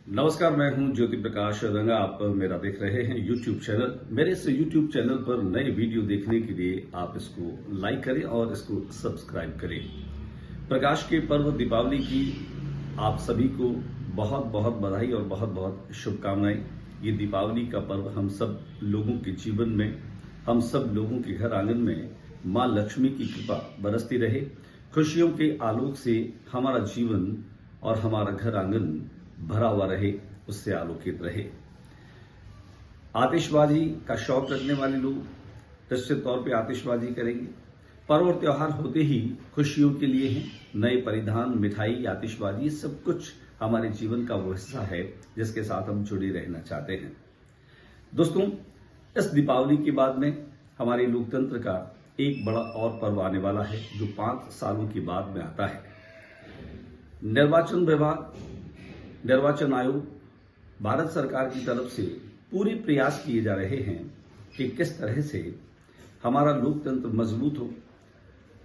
नमस्कार, मैं हूं ज्योति प्रकाश रंगा। आप मेरा देख रहे हैं YouTube चैनल। मेरे इस YouTube चैनल पर नए वीडियो देखने के लिए आप इसको लाइक करें और इसको सब्सक्राइब करें। प्रकाश के पर्व दीपावली की आप सभी को बहुत बहुत बधाई और बहुत बहुत शुभकामनाएं। ये दीपावली का पर्व हम सब लोगों के जीवन में, हम सब लोगों के घर आंगन में मां लक्ष्मी की कृपा बरसती रहे। खुशियों के आलोक से हमारा जीवन और हमारा घर आंगन भरा हुआ रहे, उससे आलोकित रहे। आतिशबाजी का शौक रखने वाले लोग निश्चित तौर पे आतिशबाजी करेंगे। पर्व और त्योहार होते ही खुशियों के लिए हैं। नए परिधान, मिठाई, आतिशबाजी, सब कुछ हमारे जीवन का वो हिस्सा है जिसके साथ हम जुड़े रहना चाहते हैं। दोस्तों, इस दीपावली के बाद में हमारे लोकतंत्र का एक बड़ा और पर्व आने वाला है जो 5 सालों के बाद में आता है। निर्वाचन विभाग, निर्वाचन आयोग, भारत सरकार की तरफ से पूरे प्रयास किए जा रहे हैं कि किस तरह से हमारा लोकतंत्र मजबूत हो,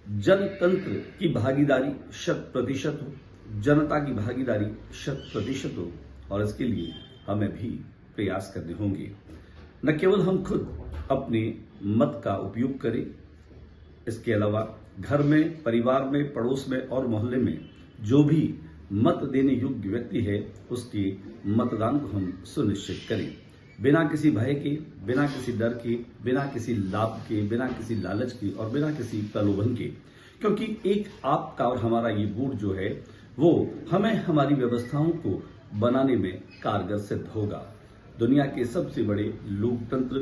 जनतंत्र की भागीदारी 100% हो, जनता की भागीदारी 100% हो, और इसके लिए हमें भी प्रयास करने होंगे। न केवल हम खुद अपने मत का उपयोग करें, इसके अलावा घर में, परिवार में, पड़ोस में और मोहल्ले में जो भी मत देने योग्य व्यक्ति है उसके मतदान को हम सुनिश्चित करें, बिना किसी भय के, बिना किसी डर के, बिना किसी लाभ के, बिना किसी लालच के और बिना किसी प्रलोभन के। क्योंकि एक आपका और हमारा ये वोट जो है वो हमें हमारी व्यवस्थाओं को बनाने में कारगर सिद्ध होगा। दुनिया के सबसे बड़े लोकतंत्र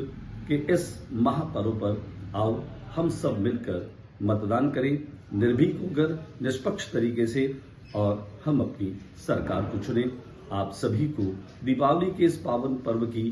के इस महापर्व पर आओ हम सब मिलकर मतदान करें, निर्भीक होकर, निष्पक्ष तरीके से, और हम अपनी सरकार को चुनें। आप सभी को दीपावली के इस पावन पर्व की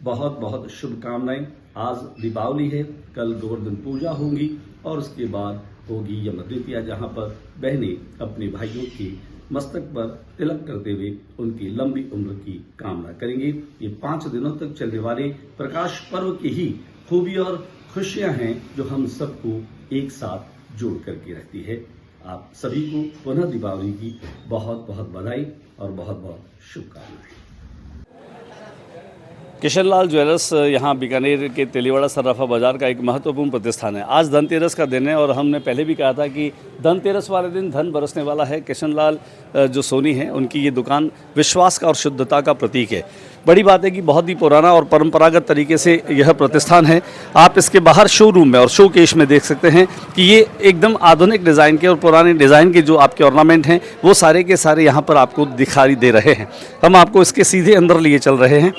बहुत बहुत शुभकामनाएं। आज दीपावली है, कल गोवर्धन पूजा होगी और उसके बाद होगी यम द्वितीया, जहां पर बहनें अपने भाइयों के मस्तक पर तिलक करते हुए उनकी लंबी उम्र की कामना करेंगे। ये 5 दिनों तक चलने वाले प्रकाश पर्व की ही खूबी और खुशियां हैं जो हम सबको एक साथ जोड़ करके रखती है। आप सभी को पुनः दीपावली की बहुत बहुत बधाई और बहुत बहुत शुभकामनाएं। किशन लाल ज्वेलर्स यहाँ बीकानेर के तेलीवाड़ा सर्राफा बाज़ार का एक महत्वपूर्ण प्रतिष्ठान है। आज धनतेरस का दिन है और हमने पहले भी कहा था कि धनतेरस वाले दिन धन बरसने वाला है। किशन लाल जो सोनी हैं, उनकी ये दुकान विश्वास का और शुद्धता का प्रतीक है। बड़ी बात है कि बहुत ही पुराना और परंपरागत तरीके से यह प्रतिष्ठान है। आप इसके बाहर शोरूम में और शोकेस में देख सकते हैं कि ये एकदम आधुनिक डिज़ाइन के और पुराने डिज़ाइन के जो आपके ऑर्नामेंट हैं वो सारे के सारे यहाँ पर आपको दिखाई दे रहे हैं। हम आपको इसके सीधे अंदर लिए चल रहे हैं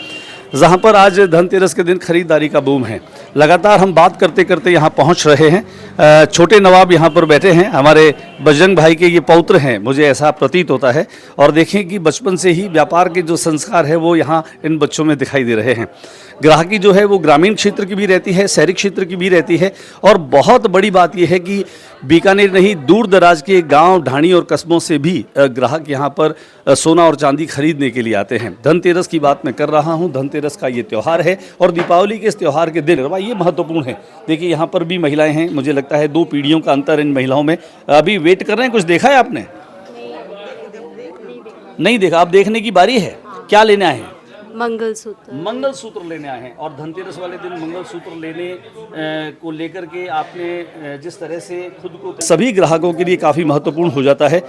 जहाँ पर आज धनतेरस के दिन खरीदारी का बूम है। लगातार हम बात करते करते यहाँ पहुँच रहे हैं। छोटे नवाब यहाँ पर बैठे हैं, हमारे बजरंग भाई के ये पौत्र हैं, मुझे ऐसा प्रतीत होता है। और देखें कि बचपन से ही व्यापार के जो संस्कार है वो यहाँ इन बच्चों में दिखाई दे रहे हैं। ग्राहकी जो है वो ग्रामीण क्षेत्र की भी रहती है, शहरी क्षेत्र की भी रहती है। और बहुत बड़ी बात यह है कि बीकानेर नहीं, दूर दराज के गांव, ढाणी और कस्बों से भी ग्राहक यहां पर सोना और चांदी खरीदने के लिए आते हैं। धनतेरस की बात मैं कर रहा हूं। धनतेरस का ये त्यौहार है और दीपावली के इस त्यौहार के दिन ये महत्वपूर्ण है। देखिए यहाँ पर भी महिलाएं हैं, मुझे लगता है 2 पीढ़ियों का अंतर इन महिलाओं में। अभी वेट कर रहे हैं। कुछ देखा है आपने? नहीं देखा। अब देखने की बारी है। क्या लेने आए हैं? मंगलसूत्र लेने आए हैं। और धनतेरस वाले दिन मंगलसूत्र लेने को लेकर के आपने जिस तरह से खुद को, सभी ग्राहकों के लिए काफ़ी महत्वपूर्ण हो जाता है।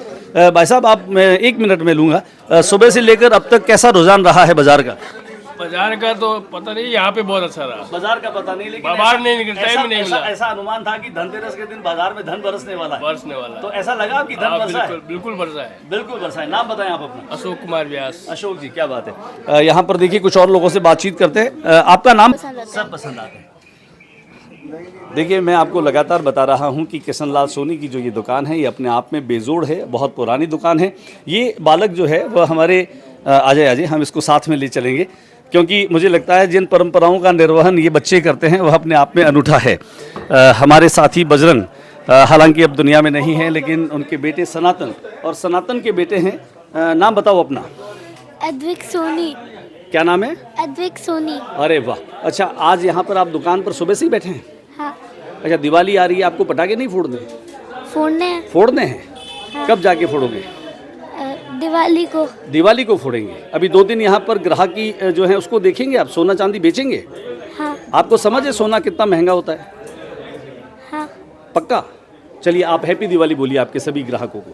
भाई साहब, आप मैं 1 मिनट में लूँगा। सुबह से लेकर अब तक कैसा रुझान रहा है बाजार का? बाजार का तो पता नहीं, यहाँ पे बहुत अच्छा रहा। बाजार का पता नहीं, लेकिन बाजार नहीं निकलता, टाइम नहीं मिला। ऐसा अनुमान था कि धनतेरस के दिन बाजार में धन बरसने वाला है। तो ऐसा लगा कि धन बरसा है? बिल्कुल बरसा है। बिल्कुल बरसा है। नाम बताएं आप अपना। अशोक कुमार व्यास। अशोक जी, क्या बात है। यहाँ पर देखिए कुछ और लोगों से बातचीत करते हैं। आपका नाम? सब पसंद आते हैं। देखिए, मैं आपको लगातार बता रहा हूं कि किशन लाल सोनी की जो ये दुकान है ये अपने आप में बेजोड़ है, बहुत पुरानी दुकान है। ये बालक जो है वह हमारे अजय हम इसको साथ में ले चलेंगे, क्योंकि मुझे लगता है जिन परंपराओं का निर्वहन ये बच्चे करते हैं वह अपने आप में अनूठा है। हमारे साथी बजरंग हालांकि अब दुनिया में नहीं है, लेकिन उनके बेटे सनातन, और सनातन के बेटे हैं। नाम बताओ अपना। अद्विक सोनी। क्या नाम है? अद्विक सोनी। अरे वाह, अच्छा। आज यहाँ पर आप दुकान पर सुबह से ही बैठे हैं? हाँ। अच्छा, दिवाली आ रही है, आपको पटाखे नहीं फोड़ने? फोड़ने हैं। फोड़ने हैं। हाँ। कब जाके फोड़ोगे? दिवाली को। दिवाली को फोड़ेंगे। अभी 2 दिन यहाँ पर ग्राहकी जो है उसको देखेंगे आप, सोना चांदी बेचेंगे। हाँ आपको समझ है सोना कितना महंगा होता है? हाँ। पक्का? चलिए आप हैप्पी दिवाली बोलिए आपके सभी ग्राहकों को।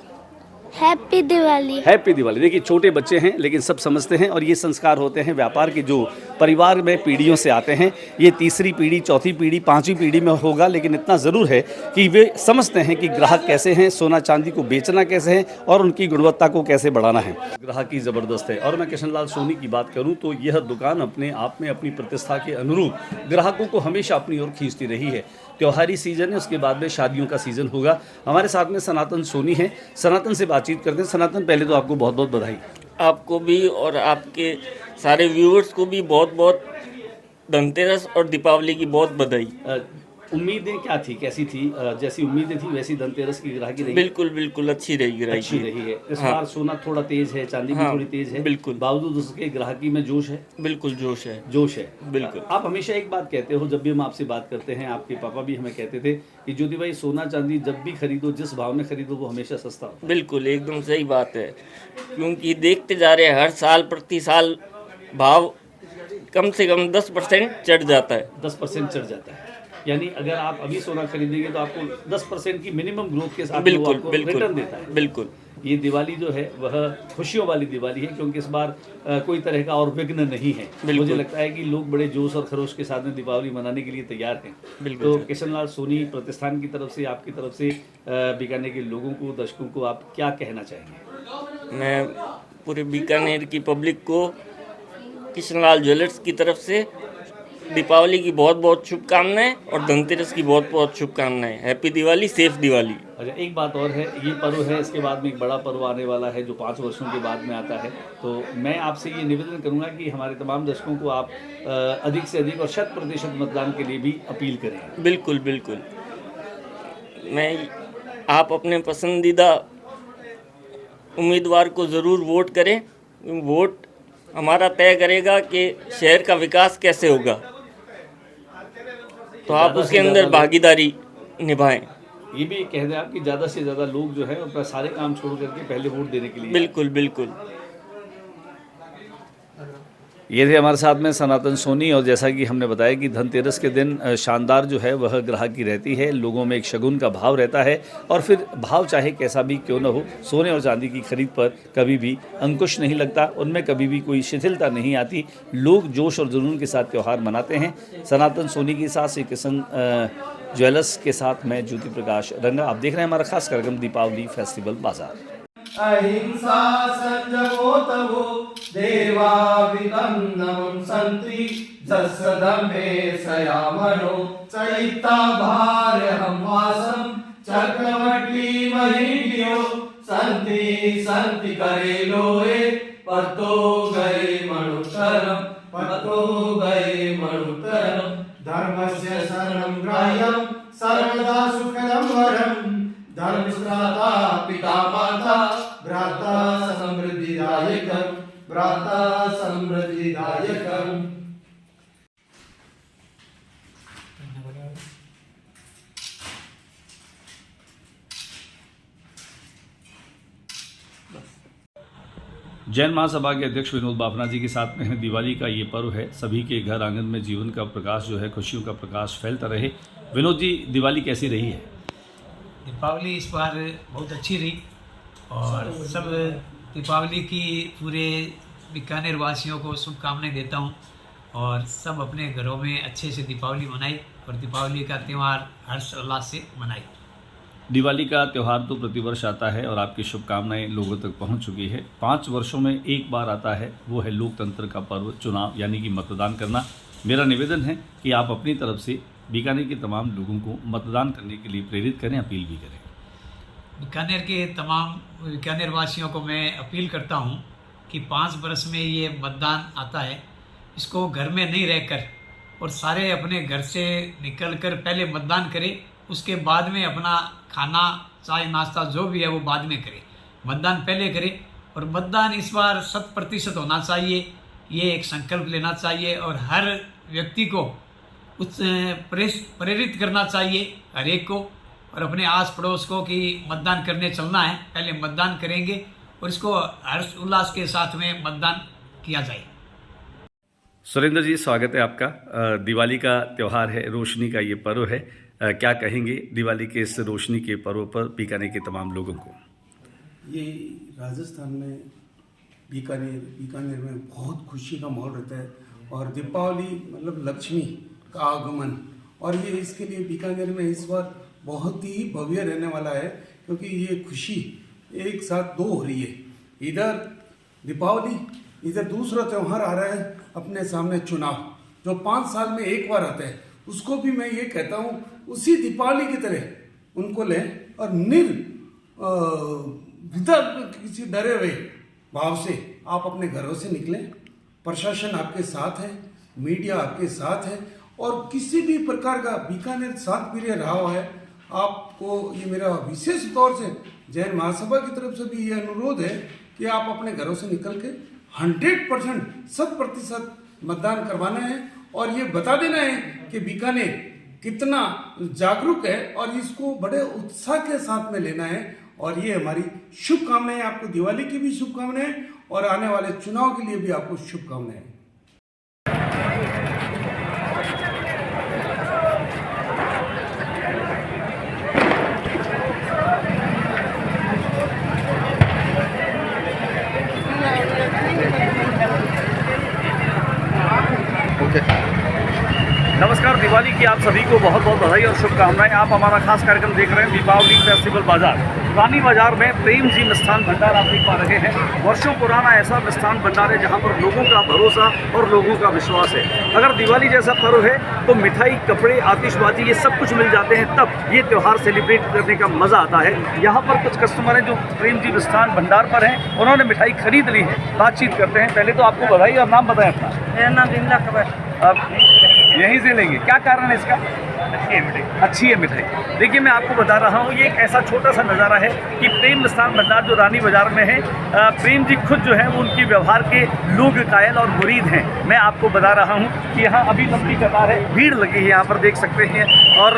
हैप्पी दिवाली। हैप्पी दिवाली। देखिए छोटे बच्चे हैं लेकिन सब समझते हैं और ये संस्कार होते हैं व्यापार के जो परिवार में पीढ़ियों से आते हैं। ये तीसरी पीढ़ी, चौथी पीढ़ी, 5वीं पीढ़ी में होगा, लेकिन इतना ज़रूर है कि वे समझते हैं कि ग्राहक कैसे हैं, सोना चांदी को बेचना कैसे है और उनकी गुणवत्ता को कैसे बढ़ाना है। ग्राहकी ज़बरदस्त है। और मैं किशनलाल सोनी की बात करूँ तो यह दुकान अपने आप में अपनी प्रतिष्ठा के अनुरूप ग्राहकों को हमेशा अपनी ओर खींचती रही है। त्योहारी सीजन है, उसके बाद में शादियों का सीजन होगा। हमारे साथ में सनातन सोनी है। सनातन से बातचीत करते हैं। सनातन, पहले तो आपको बहुत बहुत बधाई। आपको भी और आपके सारे व्यूअर्स को भी बहुत बहुत धनतेरस और दीपावली की बहुत बधाई। उम्मीदें क्या थी, कैसी थी? जैसी उम्मीदें थी वैसी धनतेरस की ग्राहकी रही? बिल्कुल बिल्कुल अच्छी रही अच्छी रही है। इस हाँ। बार सोना थोड़ा तेज है, चांदी भी हाँ, थोड़ी तेज है, बिल्कुल। बावजूद उसके ग्राहकी में जोश है। बिल्कुल जोश है। जोश है, बिल्कुल। आप हमेशा एक बात कहते हो, जब भी हम आपसे बात करते हैं, आपके पापा भी हमें कहते थे कि ज्योति भाई सोना चांदी जब भी खरीदो, जिस भाव में खरीदो वो हमेशा सस्ता हो। बिल्कुल एकदम सही बात है, क्योंकि देखते जा रहे हैं हर साल प्रति साल भाव कम से कम 10% चढ़ जाता है। 10% चढ़ जाता है। यानी अगर आप अभी सोना खरीदेंगे तो आपको 10% की मिनिमम ग्रोथ के साथ वो बिल्कुल आपको बिल्कुल रिटर्न देता है। बिल्कुल। ये दिवाली जो है वह खुशियों वाली दिवाली है, क्योंकि इस बार कोई तरह का और विघ्न नहीं है। मुझे लगता है कि लोग बड़े जोश और खरोश के साथ में दीपावली मनाने के लिए तैयार हैं। बिल्कुल। तो किशनलाल सोनी प्रतिष्ठान की तरफ से, आपकी तरफ से बीकानेर के लोगों को, दर्शकों को आप क्या कहना चाहेंगे? मैं पूरे बीकानेर की पब्लिक को किशनलाल ज्वेलर्स की तरफ से दीपावली की बहुत बहुत शुभकामनाएं और धनतेरस की बहुत बहुत शुभकामनाएं। Happy Diwali, safe Diwali. अच्छा, एक बात और है, ये पर्व है, इसके बाद में एक बड़ा पर्व आने वाला है जो 5 वर्षों के बाद में आता है। तो मैं आपसे ये निवेदन करूंगा कि हमारे तमाम दर्शकों को आप अधिक से अधिक और 100% मतदान के लिए भी अपील करें। बिल्कुल बिल्कुल। आप अपने पसंदीदा उम्मीदवार को ज़रूर वोट करें। वोट हमारा तय करेगा कि शहर का विकास कैसे होगा, तो आप उसके अंदर भागीदारी निभाएं। ये भी कह दें आप कि ज़्यादा से ज़्यादा लोग जो है अपना सारे काम छोड़ करके पहले वोट देने के लिए। बिल्कुल बिल्कुल। ये थे हमारे साथ में सनातन सोनी। और जैसा कि हमने बताया कि धनतेरस के दिन शानदार जो है वह ग्राहकी रहती है, लोगों में एक शगुन का भाव रहता है और फिर भाव चाहे कैसा भी क्यों न हो, सोने और चांदी की खरीद पर कभी भी अंकुश नहीं लगता, उनमें कभी भी कोई शिथिलता नहीं आती। लोग जोश और जुनून के साथ त्यौहार मनाते हैं। सनातन सोनी के साथ श्री किशन ज्वेलर्स के साथ मैं ज्योति प्रकाश रंगा। आप देख रहे हैं हमारा खास कार्यक्रम दीपावली फेस्टिवल बाजार। अहिंसा संयमो तवो देवावितन्नमं सन्ति जस्सदम्भे सयामनो चैता भार्यहं वासं चक्रवटी महीड्यो सन्ति सन्ति करे लोए पतो गए मणुतरम धर्मस्य शरणं ग्राह्यं सर्वदा सुखदं वरम् धर्मश्राता पिता माता भ्राता समृद्धिदायकम् जैन महासभा के अध्यक्ष विनोद बाफना जी के साथ में है। दिवाली का ये पर्व है, सभी के घर आंगन में जीवन का प्रकाश जो है, खुशियों का प्रकाश फैलता रहे। विनोद जी, दिवाली कैसी रही है? दीपावली इस बार बहुत अच्छी रही और सब दीपावली की पूरे बीकानेर वासियों को शुभकामनाएं देता हूं और सब अपने घरों में अच्छे से दीपावली मनाई और दीपावली का त्यौहार हर्ष उल्लास से मनाई। दिवाली का त्यौहार तो प्रतिवर्ष आता है और आपकी शुभकामनाएं लोगों तक पहुंच चुकी है। 5 वर्षों में एक बार आता है, वो है लोकतंत्र का पर्व, चुनाव, यानी कि मतदान करना। मेरा निवेदन है कि आप अपनी तरफ से बीकानेर के तमाम लोगों को मतदान करने के लिए प्रेरित करें, अपील भी करें। बीकानेर के तमाम बीकानेर वासियों को मैं अपील करता हूं कि 5 वर्ष में ये मतदान आता है, इसको घर में नहीं रहकर और सारे अपने घर से निकलकर पहले मतदान करें, उसके बाद में अपना खाना, चाय, नाश्ता जो भी है वो बाद में करें। मतदान पहले करें और मतदान इस बार 100% होना चाहिए, ये एक संकल्प लेना चाहिए और हर व्यक्ति को प्रेरित करना चाहिए, हर एक को और अपने आस पड़ोस को कि मतदान करने चलना है। पहले मतदान करेंगे और इसको हर्ष उल्लास के साथ में मतदान किया जाए। सुरेंद्र जी, स्वागत है आपका। दिवाली का त्यौहार है, रोशनी का ये पर्व है। क्या कहेंगे दिवाली के इस रोशनी के पर्व पर बीकानेर के तमाम लोगों को? ये राजस्थान में बीकानेर में बहुत खुशी का माहौल रहता है और दीपावली मतलब लक्ष्मी का आगमन, और ये इसके लिए बीकानेर में इस बार बहुत ही भव्य रहने वाला है, क्योंकि ये खुशी एक साथ दो हो रही है। इधर दीपावली, इधर दूसरा त्यौहार आ रहा है अपने सामने, चुनाव, जो 5 साल में एक बार आता है। उसको भी मैं ये कहता हूँ उसी दीपावली की तरह उनको लें और किसी डरे हुए भाव से आप अपने घरों से निकलें। प्रशासन आपके साथ है, मीडिया आपके साथ है, और किसी भी प्रकार का बीकानेर शांत प्रिय रहा हुआ है। आपको ये मेरा विशेष तौर से जैन महासभा की तरफ से भी ये अनुरोध है कि आप अपने घरों से निकल के 100% 100% मतदान करवाना है और ये बता देना है कि बीकानेर कितना जागरूक है, और इसको बड़े उत्साह के साथ में लेना है। और ये हमारी शुभकामनाएं, आपको दिवाली की भी शुभकामनाएं और आने वाले चुनाव के लिए भी आपको शुभकामनाएं। नमस्कार, दिवाली की आप सभी को बहुत बहुत बधाई और शुभकामनाएं। आप हमारा खास कार्यक्रम देख रहे हैं दीपावली फेस्टिवल बाजार। रानी बाजार में प्रेम जी मिष्ठान भंडार आप देख पा रहे हैं। वर्षों पुराना ऐसा मिष्ठान भंडार है जहां पर लोगों का भरोसा और लोगों का विश्वास है। अगर दिवाली जैसा पर्व है तो मिठाई, कपड़े, आतिशबाजी ये सब कुछ मिल जाते हैं, तब ये त्यौहार सेलिब्रेट करने का मज़ा आता है। यहाँ पर कुछ कस्टमर हैं जो प्रेम जी मिष्ठान भंडार पर हैं, उन्होंने मिठाई खरीद ली है। बातचीत करते हैं। पहले तो आपको बधाई और नाम बताएं अपना। मेरा नाम विमला कबर। आप यहीं से लेंगे, क्या कारण है इसका? अच्छी है मिठाई। देखिए, मैं आपको बता रहा हूँ, ये एक ऐसा छोटा सा नज़ारा है कि प्रेम मिष्ठान भंडार जो रानी बाजार में है, प्रेम जी खुद जो है वो उनकी व्यवहार के लोग कायल और मुरीद हैं। मैं आपको बता रहा हूँ कि यहाँ अभी लंबी कतार है, भीड़ लगी है, यहाँ पर देख सकते हैं, और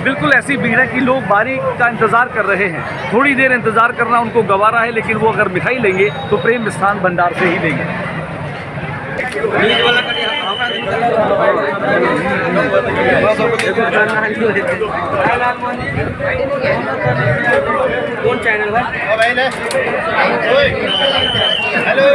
बिल्कुल ऐसी भीड़ है कि लोग बारी का इंतज़ार कर रहे हैं। थोड़ी देर इंतज़ार करना उनको गवारा है, लेकिन वो अगर मिठाई लेंगे तो प्रेम मिष्ठान भंडार से ही लेंगे। कौन चैनल है? हेलो,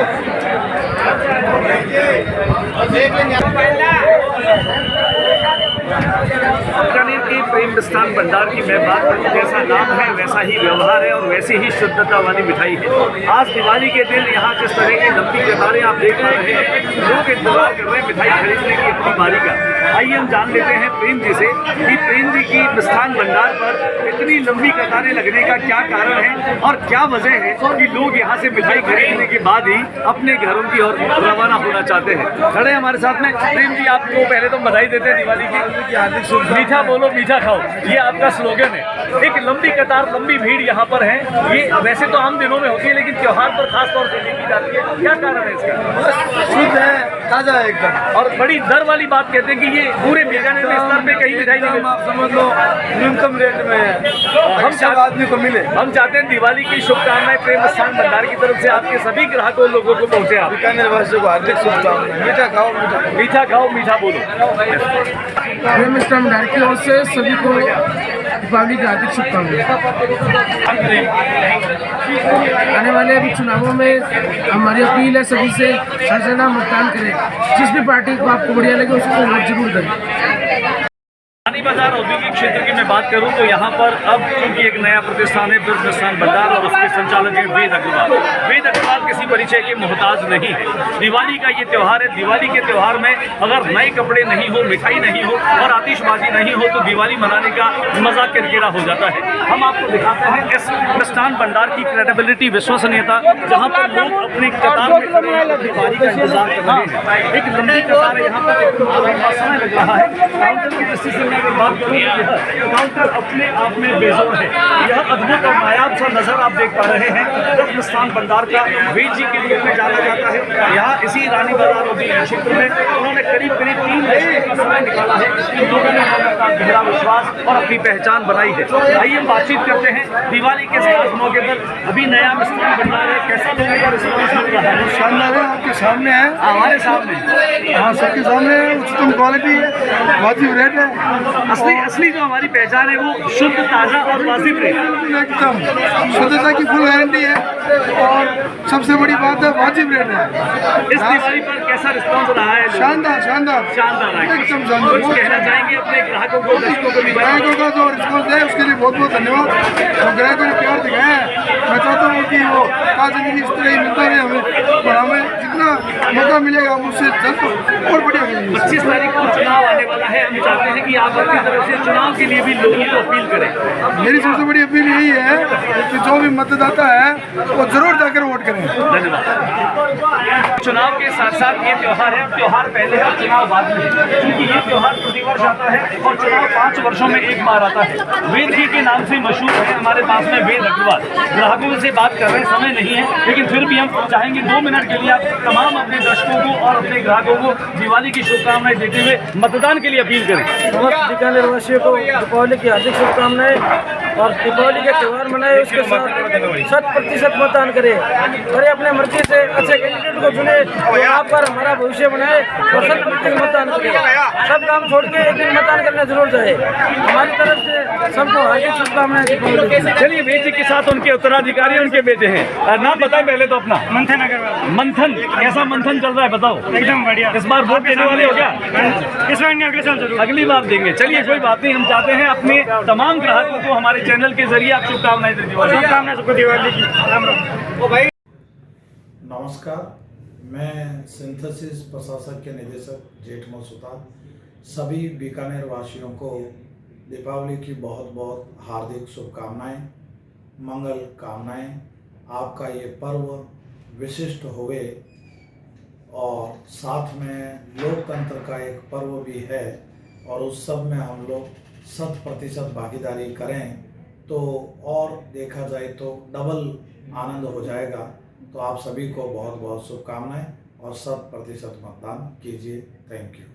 बीकानेर के प्रेम मिष्ठान भंडार की मैं बात करूँ, जैसा नाम है वैसा ही व्यवहार है और वैसी ही शुद्धता वाली मिठाई है। आज दिवाली के दिन यहाँ जिस तरह की लंबी कतारें आप देख पा रहे हैं, लोग इंतजार कर रहे हैं मिठाई खरीदने की अपनी बारी का। आइए हम जान लेते हैं प्रेम जी से कि प्रेम जी की मिष्ठान भंडार पर इतनी लंबी कतारें लगने का क्या कारण है और क्या वजह है कि लोग यहाँ से मिठाई खरीदने के बाद ही अपने घरों की ओर रवाना होना चाहते हैं। खड़े हमारे साथ में प्रेम जी, आपको पहले तो बधाई देते हैं दिवाली की हार्दिक शुभकामनाएं। मीठा बोलो मीठा खाओ, ये आपका स्लोगन है। एक लंबी कतार, लंबी भीड़ यहाँ पर है। ये वैसे तो आम दिनों में होती है, लेकिन त्योहार पर खास तौर से देखी जाती है। क्या कारण है इसका? शुद्ध है, ताजा है एकदम, और बड़ी दर वाली बात कहते हैं कि ये पूरे बीकानेर में स्तर पे कहीं मिठाई नहीं आप समझ लो न्यूनतम रेट में है, हम सब आदमी को मिले। हम चाहते हैं दिवाली की शुभकामनाएं प्रेम मिष्ठान भंडार की तरफ से आपके सभी ग्राहकों लोगों को पहुंचे। आप बीकानेर वासियों को हार्दिक शुभकामनाएं। मीठा खाओ, मीठा खाओ, मीठा बोलो। प्रेम मिष्ठान भंडार की ओर से सभी को दीपावली की हार्दिक शुभकामनाएं। आने वाले अभी चुनावों में हमारी अपील है सभी से, सजना मतदान करें। जिस भी पार्टी को आपको बढ़िया लगे उसको वोट जरूर दें। रानी बाजार औद्योगिक क्षेत्र की मैं बात करूं तो यहाँ पर अब क्योंकि एक नया प्रतिष्ठान है प्रेम मिष्ठान भंडार और उसके संचालक हैं वेद अग्रवाल। वेद अग्रवाल किसी परिचय के मोहताज नहीं है। दिवाली का ये त्यौहार है। दिवाली के त्यौहार में अगर नए कपड़े नहीं हो, मिठाई नहीं हो और आतिशबाजी नहीं हो तो दिवाली मनाने का मजा किरकिरा हो जाता है। हम आपको दिखाते हैं इस मिष्ठान भंडार की क्रेडिबिलिटी, विश्वसनीयता, जहाँ पर लोग अपनी कतार में खड़े हैं, दिवाली का इंतजार कर रहे हैं। एक लंबी कतार है, यहाँ पर समय लग रहा है। काउंटर की दृष्टि से अगर बात करूँ, काउंटर अपने आप में बेजोड़ है। यह अद्भुत और नायाब सा नजर आप देख पा रहे हैं। जब मिष्ठान भंडार का वेद जी के लिए में जाना जाता है, यहाँ इसी रानी बाजार उद्यान क्षेत्र में उन्होंने करीब 3 दशकों का समय निकाला है। इन लोगों ने अपना गहरा विश्वास और अपनी पहचान बनाई है। आइए हम बातचीत करते हैं दिवाली के खास मौके पर। अभी नया मिष्ठान बन रहा है, कैसा लोगों का रिस्पॉन्स मिल रहा है? शानदार है, आपके सामने है, हमारे सामने, हाँ सबके सामने है, उच्चतम क्वालिटी है, वाजिब रेट है, असली जो हमारी पहचान है वो शुद्ध, ताज़ा और वाजिब रेट। एकदम शुद्धता की फुल गारंटी है और सबसे बड़ी बात है वाजिब रेट है। इस दिवाली पर कैसा रिस्पॉन्स रहा है? शानदार शानदार शानदार है, एकदम शानदार। कुछ कहना चाहेंगे अपने ग्राहकों को, दर्शकों को भी? ग्राहकों का जो रिस्पॉन्स है उसके लिए बहुत बहुत धन्यवाद। जो ग्राहकों ने प्यार दिखाया है, मैं चाहता हूँ कि वो जिंदगी इस तरह ही मिलता रहे हमें, और हमें जितना मौका मिलेगा हम उससे जल्द और बढ़िया करेंगे। 25 तारीख को चुनाव आने वाला है, हम चाहते हैं कि आप अपनी तरफ से चुनाव के लिए भी लोगों को अपील करें। मेरी सबसे बड़ी अपील यही है कि जो भी मतदाता है वो जरूर जाकर वोट करें। धन्यवाद। चुनाव के साथ साथ ये त्यौहार है, त्यौहार पहले है, चुनाव बाद में है, क्योंकि ये त्यौहार प्रतिवर्ष आता है और चुनाव 5 वर्षों में एक बार आता है। वेद जी के नाम से मशहूर है हमारे पास में वेद अग्रवाल। ग्राहकों से बात कर रहे हैं, समय नहीं है, लेकिन फिर भी हम चाहेंगे 2 मिनट के लिए आप तमाम अपने दर्शकों को और अपने ग्राहकों को दिवाली की शुभकामनाएं देते हुए मतदान के लिए अपील करें। समस्त बीकानेर वासियों को दीपावली की हार्दिक शुभकामनाएं और दीपावली के त्यौहार मनाए, उसके साथ 100% मतदान करें और अपने मर्जी से अच्छे कैंडिडेट को चुने और आपका हमारा भविष्य बनाए और 100% मतदान करें। सब काम छोड़ के एक दिन मतदान करने जरूर जाए। हमारी तरफ से सबको हार्दिक शुभकामनाएं दीपावली की। चलिए वेद जी के साथ उनके उत्तराधिकारी उनके बेटे हैं, नाम बताएं पहले तो अपना। मंथन अग्रवाल। मंथन, कैसा मंथन चल रहा है बताओ? एकदम बढ़िया। इस बार वोट देने वाले हो क्या? इस बार नहीं, अगले साल जरूर। अगली बार देंगे। चलिए कोई बात नहीं, हम चाहते हैं अपने तमाम ग्राहकों को हमारे चैनल के जरिए आप शुभकामनाएं दें। शुभकामनाएं सबको दिवाली की। राम राम। नमस्कार, मैं सिंथेसिस प्रशासक के निदेशक जेठमल सुतार सभी बीकानेर वासियों को दीपावली की बहुत बहुत हार्दिक शुभकामनाएं, मंगल कामनाएं। आपका ये पर्व विशिष्ट होवे और साथ में लोकतंत्र का एक पर्व भी है और उस सब में हम लोग 100% भागीदारी करें तो और देखा जाए तो डबल आनंद हो जाएगा। तो आप सभी को बहुत बहुत शुभकामनाएं और 100% मतदान कीजिए। Thank you.